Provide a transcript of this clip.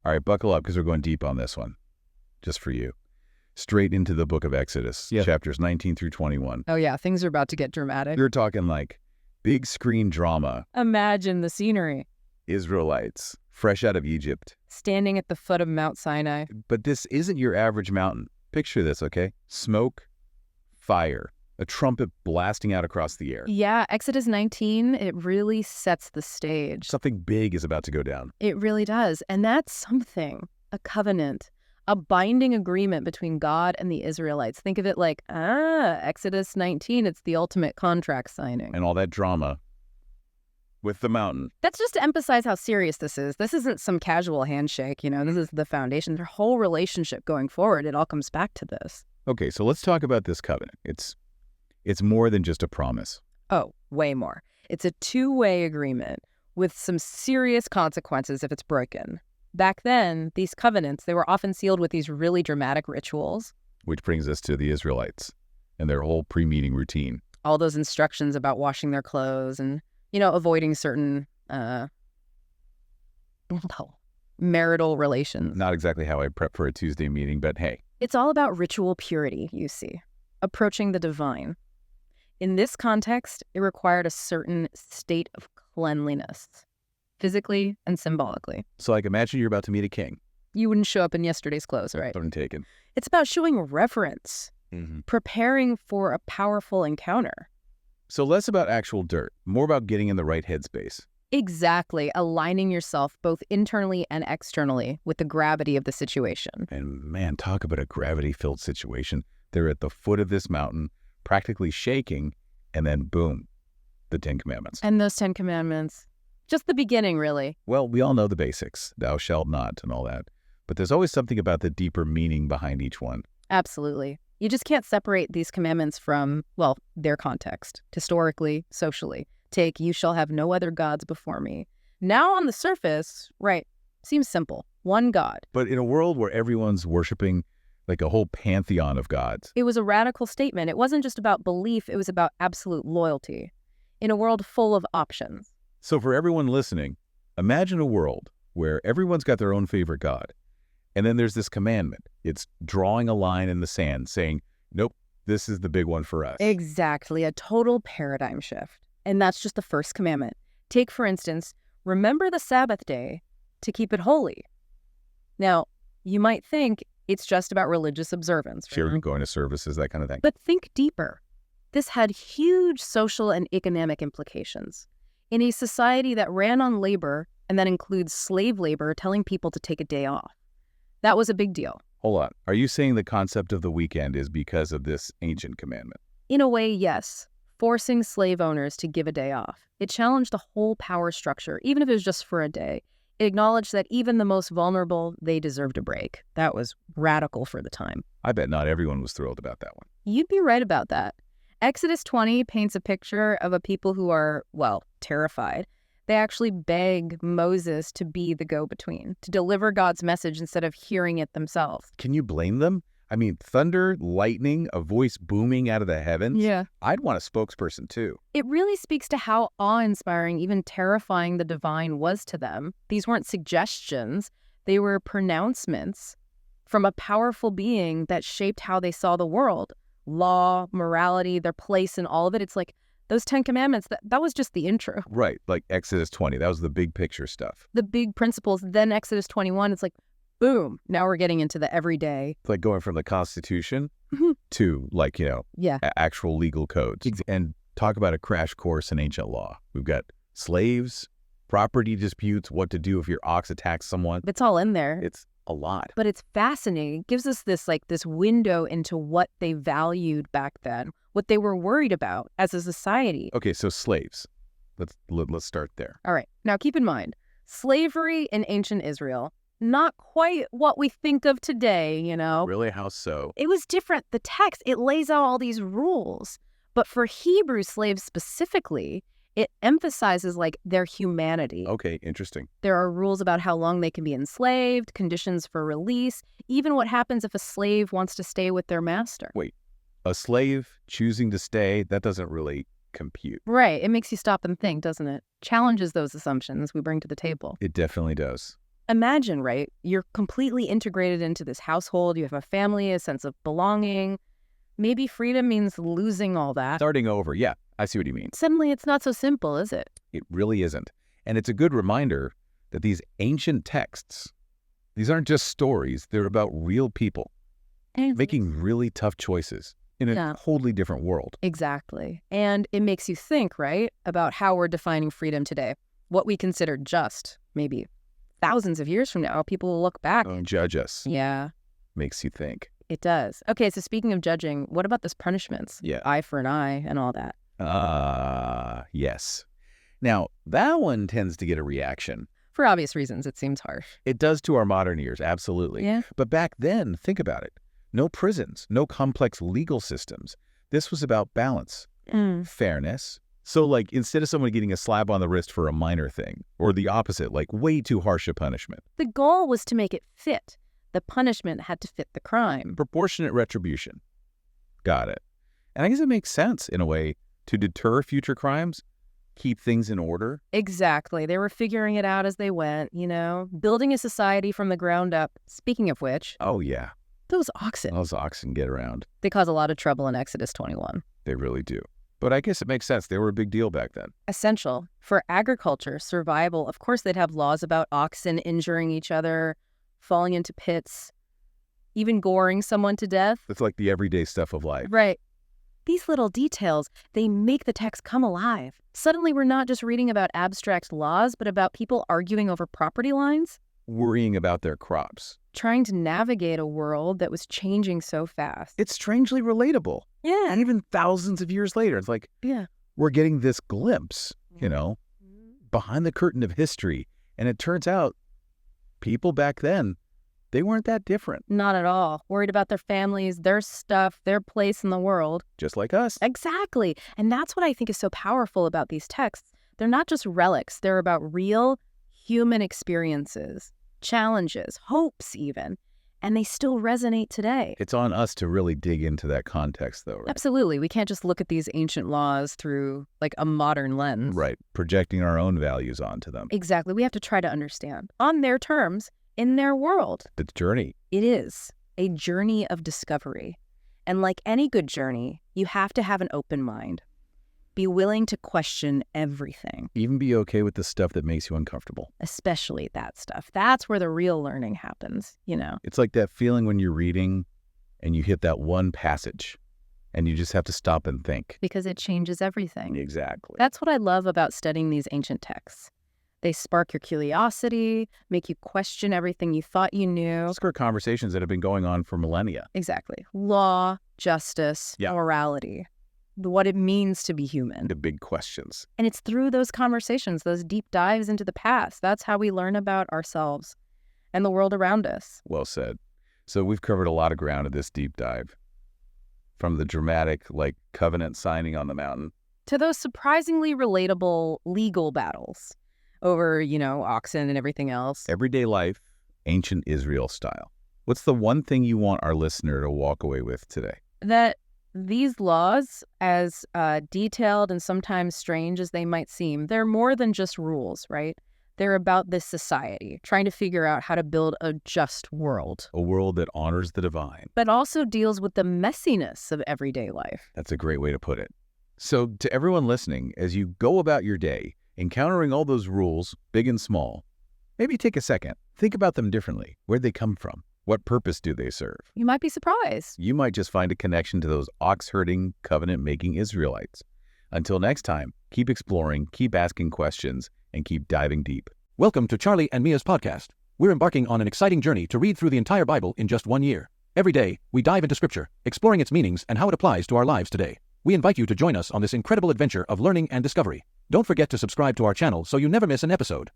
All right, buckle up because we're going deep on this one, just for you. Straight into the book of Exodus, chapters 19 through 21. Oh, yeah, things are about to get dramatic. You're talking like big screen drama. Imagine the scenery. Israelites, fresh out of Egypt. Standing at the foot of Mount Sinai. But this isn't your average mountain. Picture this, okay? Smoke, fire, a trumpet blasting out across the air. Yeah, Exodus 19, it really sets the stage. Something big is about to go down. It really does. And that's something, a covenant, a binding agreement between God and the Israelites. Think of it like, Exodus 19, it's the ultimate contract signing. And all that drama with the mountain. That's just to emphasize how serious this is. This isn't some casual handshake, this is the foundation. Their whole relationship going forward, it all comes back to this. Okay, so let's talk about this covenant. It's more than just a promise. Oh, way more. It's a two-way agreement with some serious consequences if it's broken. Back then, these covenants, they were often sealed with these really dramatic rituals. Which brings us to the Israelites and their whole pre-meeting routine. All those instructions about washing their clothes and, avoiding certain marital relations. Not exactly how I prep for a Tuesday meeting, but hey. It's all about ritual purity, you see, approaching the divine. In this context, it required a certain state of cleanliness, physically and symbolically. So imagine you're about to meet a king. You wouldn't show up in yesterday's clothes, right? I'm taken. It's about showing reverence, preparing for a powerful encounter. So less about actual dirt, more about getting in the right headspace. Exactly, aligning yourself both internally and externally with the gravity of the situation. And man, talk about a gravity-filled situation. They're at the foot of this mountain, practically shaking, and then boom, the 10 Commandments. And those 10 Commandments, just the beginning, really. Well, we all know the basics, thou shalt not and all that. But there's always something about the deeper meaning behind each one. Absolutely. You just can't separate these commandments from, their context, historically, socially. Take, you shall have no other gods before me. Now on the surface, right, seems simple. One God. But in a world where everyone's worshiping like a whole pantheon of gods. It was a radical statement. It wasn't just about belief, it was about absolute loyalty. In a world full of options. So for everyone listening, imagine a world where everyone's got their own favorite God. And then there's this commandment. It's drawing a line in the sand saying, nope, this is the big one for us. Exactly, a total paradigm shift. And that's just the first commandment. Take, for instance, remember the Sabbath day to keep it holy. Now, you might think it's just about religious observance. Right? Sure, going to services, that kind of thing. But think deeper. This had huge social and economic implications. In a society that ran on labor, and that includes slave labor, telling people to take a day off. That was a big deal. Hold on. Are you saying the concept of the weekend is because of this ancient commandment? In a way, yes. Forcing slave owners to give a day off. It challenged the whole power structure, even if it was just for a day. It acknowledged that even the most vulnerable, they deserved a break. That was radical for the time. I bet not everyone was thrilled about that one. You'd be right about that. Exodus 20 paints a picture of a people who are, terrified. They actually beg Moses to be the go-between, to deliver God's message instead of hearing it themselves. Can you blame them? I mean, thunder, lightning, a voice booming out of the heavens. Yeah. I'd want a spokesperson too. It really speaks to how awe-inspiring, even terrifying the divine was to them. These weren't suggestions. They were pronouncements from a powerful being that shaped how they saw the world. Law, morality, their place in all of it. It's like those 10 Commandments, that was just the intro. Right, like Exodus 20. That was the big picture stuff. The big principles. Then Exodus 21, it's like, boom, now we're getting into the everyday. It's like going from the Constitution to actual legal codes. And talk about a crash course in ancient law. We've got slaves, property disputes, what to do if your ox attacks someone. It's all in there. It's a lot. But it's fascinating. It gives us this window into what they valued back then, what they were worried about as a society. Okay, so slaves. Let's start there. All right. Now keep in mind, slavery in ancient Israel, not quite what we think of today, Really? How so? It was different. The text, it lays out all these rules. But for Hebrew slaves specifically, it emphasizes their humanity. Okay, interesting. There are rules about how long they can be enslaved, conditions for release, even what happens if a slave wants to stay with their master. Wait, a slave choosing to stay, that doesn't really compute. Right. It makes you stop and think, doesn't it? Challenges those assumptions we bring to the table. It definitely does. Imagine, right? You're completely integrated into this household. You have a family, a sense of belonging. Maybe freedom means losing all that. Starting over. Yeah, I see what you mean. Suddenly, it's not so simple, is it? It really isn't. And it's a good reminder that these ancient texts, these aren't just stories. They're about real people making really tough choices in a totally different world. Exactly. And it makes you think, right, about how we're defining freedom today. What we consider just, maybe thousands of years from now, people will look back. And judge us. Yeah. Makes you think. It does. Okay, so speaking of judging, what about those punishments? Yeah. Eye for an eye and all that. Yes. Now, that one tends to get a reaction. For obvious reasons, it seems harsh. It does to our modern ears, absolutely. Yeah. But back then, think about it. No prisons, no complex legal systems. This was about balance, fairness. So, like, instead of someone getting a slap on the wrist for a minor thing, or the opposite, like way too harsh a punishment. The goal was to make it fit. The punishment had to fit the crime. Proportionate retribution. Got it. And I guess it makes sense, in a way, to deter future crimes, keep things in order. Exactly. They were figuring it out as they went, building a society from the ground up. Speaking of which. Oh, yeah. Those oxen. Those oxen get around. They cause a lot of trouble in Exodus 21. They really do. But I guess it makes sense. They were a big deal back then. Essential. For agriculture, survival, of course they'd have laws about oxen injuring each other, falling into pits, even goring someone to death. It's like the everyday stuff of life. Right. These little details, they make the text come alive. Suddenly we're not just reading about abstract laws, but about people arguing over property lines. Worrying about their crops. Trying to navigate a world that was changing so fast. It's strangely relatable. Yeah. And even thousands of years later, it's like, we're getting this glimpse, behind the curtain of history. And it turns out people back then, they weren't that different. Not at all. Worried about their families, their stuff, their place in the world. Just like us. Exactly. And that's what I think is so powerful about these texts. They're not just relics. They're about real human experiences, challenges, hopes even. And they still resonate today. It's on us to really dig into that context, though, right? Absolutely. We can't just look at these ancient laws through, like, a modern lens. Right. Projecting our own values onto them. Exactly. We have to try to understand, on their terms, in their world. The journey. It is a journey of discovery. And like any good journey, you have to have an open mind. Be willing to question everything. Even be okay with the stuff that makes you uncomfortable. Especially that stuff. That's where the real learning happens, It's like that feeling when you're reading and you hit that one passage and you just have to stop and think. Because it changes everything. Exactly. That's what I love about studying these ancient texts. They spark your curiosity, make you question everything you thought you knew. Spark conversations that have been going on for millennia. Exactly. Law, justice, morality. What it means to be human. The big questions. And it's through those conversations, those deep dives into the past. That's how we learn about ourselves and the world around us. Well said. So we've covered a lot of ground in this deep dive. From the dramatic, covenant signing on the mountain. To those surprisingly relatable legal battles over, oxen and everything else. Everyday life, ancient Israel style. What's the one thing you want our listener to walk away with today? That these laws, as detailed and sometimes strange as they might seem, they're more than just rules, right? They're about this society, trying to figure out how to build a just world. A world that honors the divine. But also deals with the messiness of everyday life. That's a great way to put it. So to everyone listening, as you go about your day, encountering all those rules, big and small, maybe take a second. Think about them differently. Where'd they come from? What purpose do they serve? You might be surprised. You might just find a connection to those ox-herding, covenant-making Israelites. Until next time, keep exploring, keep asking questions, and keep diving deep. Welcome to Charlie and Mia's podcast. We're embarking on an exciting journey to read through the entire Bible in just 1 year. Every day, we dive into Scripture, exploring its meanings and how it applies to our lives today. We invite you to join us on this incredible adventure of learning and discovery. Don't forget to subscribe to our channel so you never miss an episode.